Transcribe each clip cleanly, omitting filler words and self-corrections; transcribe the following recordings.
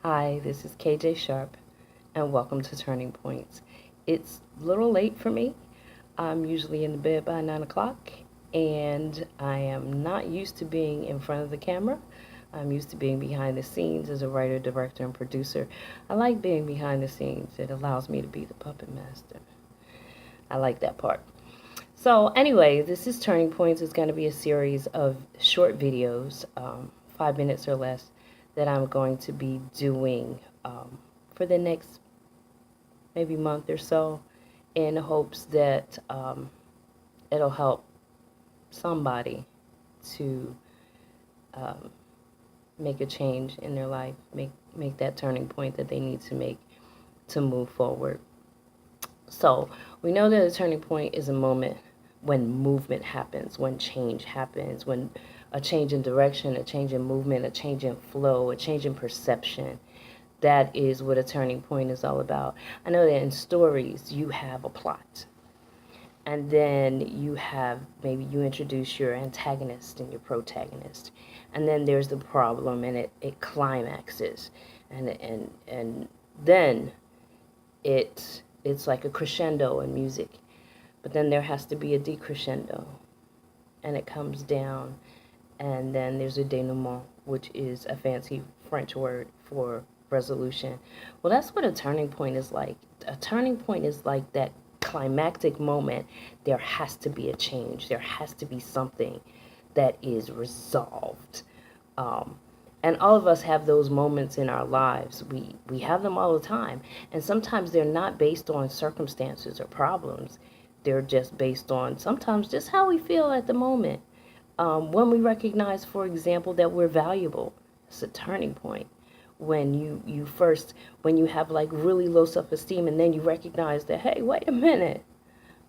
Hi, this is KJ Sharpe, and welcome to Turning Points. It's a little late for me. I'm usually in the bed by 9 o'clock, and I am not used to being in front of the camera. I'm used to being behind the scenes as a writer, director, and producer. I like being behind the scenes. It allows me to be the puppet master. I like that part. So anyway, this is Turning Points. It's going to be a series of short videos, 5 minutes or less, that I'm going to be doing for the next maybe month or so, in hopes that it'll help somebody to um, make a change in their life, make that turning point that they need to make to move forward. So we know that a turning point is a moment when movement happens, when change happens, when a change in direction, a change in movement, a change in flow, a change in perception. That is what a turning point is all about. I know that in stories you have a plot, and then you have, maybe you introduce your antagonist and your protagonist, and then there's the problem, and it climaxes, and then it's like a crescendo in music, but then there has to be a decrescendo, and it comes down, and then there's a denouement, which is a fancy French word for resolution. Well, that's what a turning point is like. A turning point is like that climactic moment. There has to be a change. There has to be something that is resolved. Um, and all of us have those moments in our lives. We have them all the time. And sometimes they're not based on circumstances or problems. They're just based on sometimes just how we feel at the moment. When we recognize, for example, that we're valuable, it's a turning point. When when you have like really low self-esteem, and then you recognize that, hey, wait a minute,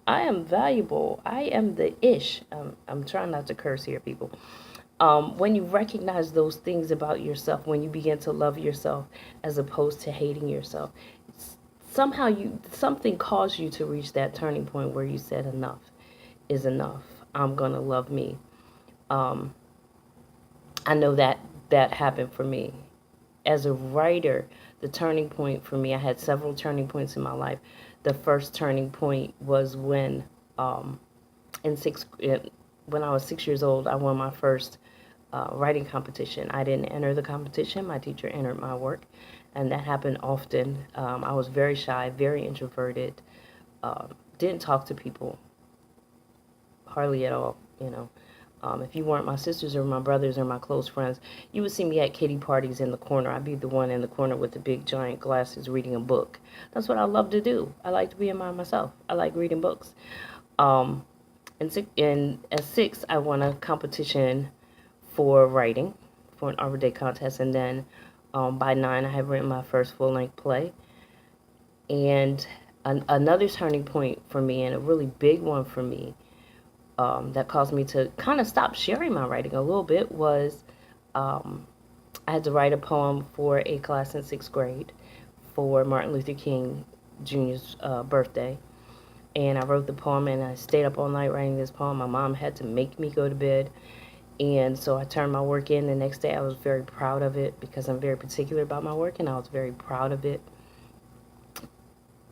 I am valuable. I am the ish. I'm trying not to curse here, people. When you recognize those things about yourself, when you begin to love yourself as opposed to hating yourself, somehow something caused you to reach that turning point where you said enough is enough. I'm gonna love me. Um, I know that happened for me. As a writer, the turning point for me, I had several turning points in my life. The first turning point was when, in sixth, when I was 6 years old, I won my first writing competition. I didn't enter the competition. My teacher entered my work, and that happened often. I was very shy, very introverted, didn't talk to people hardly at all, you know. If you weren't my sisters or my brothers or my close friends, you would see me at kiddie parties in the corner. I'd be the one in the corner with the big giant glasses reading a book. That's what I love to do. I like to be in myself. I like reading books. Um, at 6, I won a competition for writing, for an Arbor Day contest, and then by 9, I had written my first full-length play. And another turning point for me, and a really big one for me, that caused me to kind of stop sharing my writing a little bit, was I had to write a poem for a class in 6th grade for Martin Luther King Jr.'s birthday. And I wrote the poem, and I stayed up all night writing this poem. My mom had to make me go to bed. And so I turned my work in the next day. I was very proud of it because I'm very particular about my work, and I was very proud of it.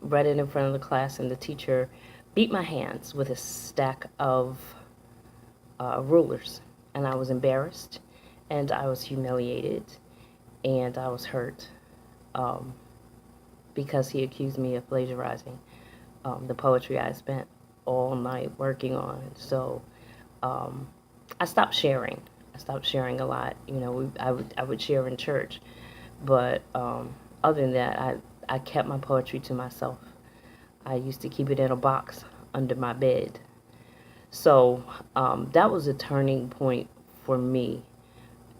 Read it in front of the class, and the teacher beat my hands with a stack of rulers. And I was embarrassed, and I was humiliated, and I was hurt because he accused me of plagiarizing the poetry I spent all night working on. So I stopped sharing. I stopped sharing a lot. You know, I would share in church, but other than that, I kept my poetry to myself. I used to keep it in a box under my bed. So that was a turning point for me.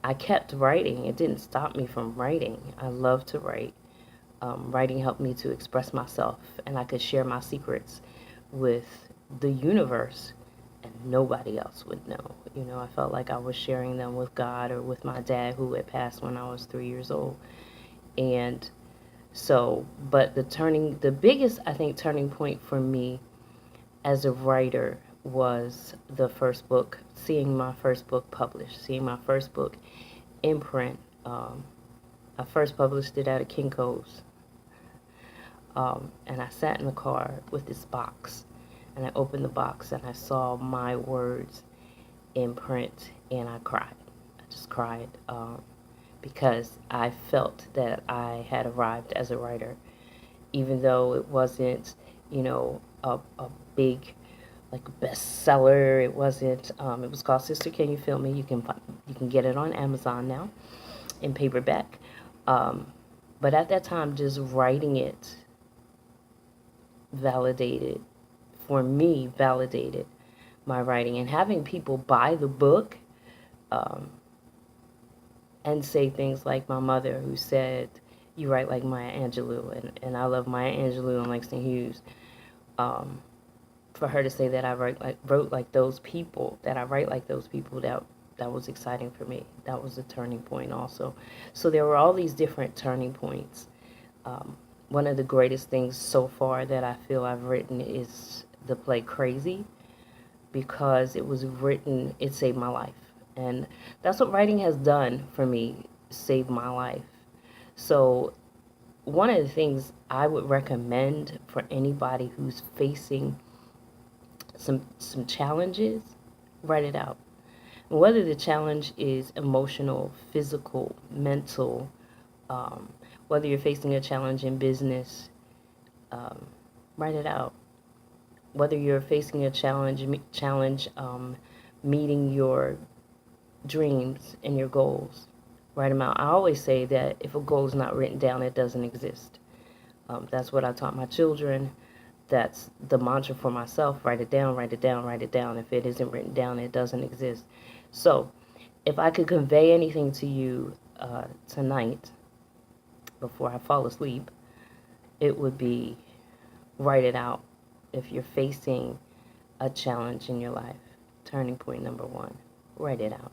I kept writing. It didn't stop me from writing. I love to write. Writing helped me to express myself, and I could share my secrets with the universe, and nobody else would know. You know, I felt like I was sharing them with God or with my dad, who had passed when I was 3 years old. And so, but the biggest, I think, turning point for me as a writer was the first book, seeing my first book published, seeing my first book in print. I first published it out of Kinko's. And I sat in the car with this box, and I opened the box and I saw my words in print, and I cried. I just cried because I felt that I had arrived as a writer, even though it wasn't, a big like bestseller. It wasn't. It was called Sister, Can You Feel Me? You can get it on Amazon now in paperback. But at that time, just writing it validated, for me, validated my writing, and having people buy the book um, and say things like my mother, who said, "You write like Maya Angelou," and I love Maya Angelou and Langston Hughes. For her to say that I wrote like those people, that I write like those people, that was exciting for me. That was a turning point also. So there were all these different turning points. One of the greatest things so far that I feel I've written is the play Crazy, because it was written, it saved my life. And that's what writing has done for me, saved my life. So one of the things I would recommend for anybody who's facing some challenges, write it out. And whether the challenge is emotional, physical, mental, whether you're facing a challenge in business, write it out. Whether you're facing a challenge meeting your dreams and your goals, write them out. I always say that if a goal is not written down, it doesn't exist. That's what I taught my children. That's the mantra for myself. Write it down, write it down, write it down. If it isn't written down, it doesn't exist. So if I could convey anything to you tonight before I fall asleep, it would be write it out. If you're facing a challenge in your life, turning point number one, write it out.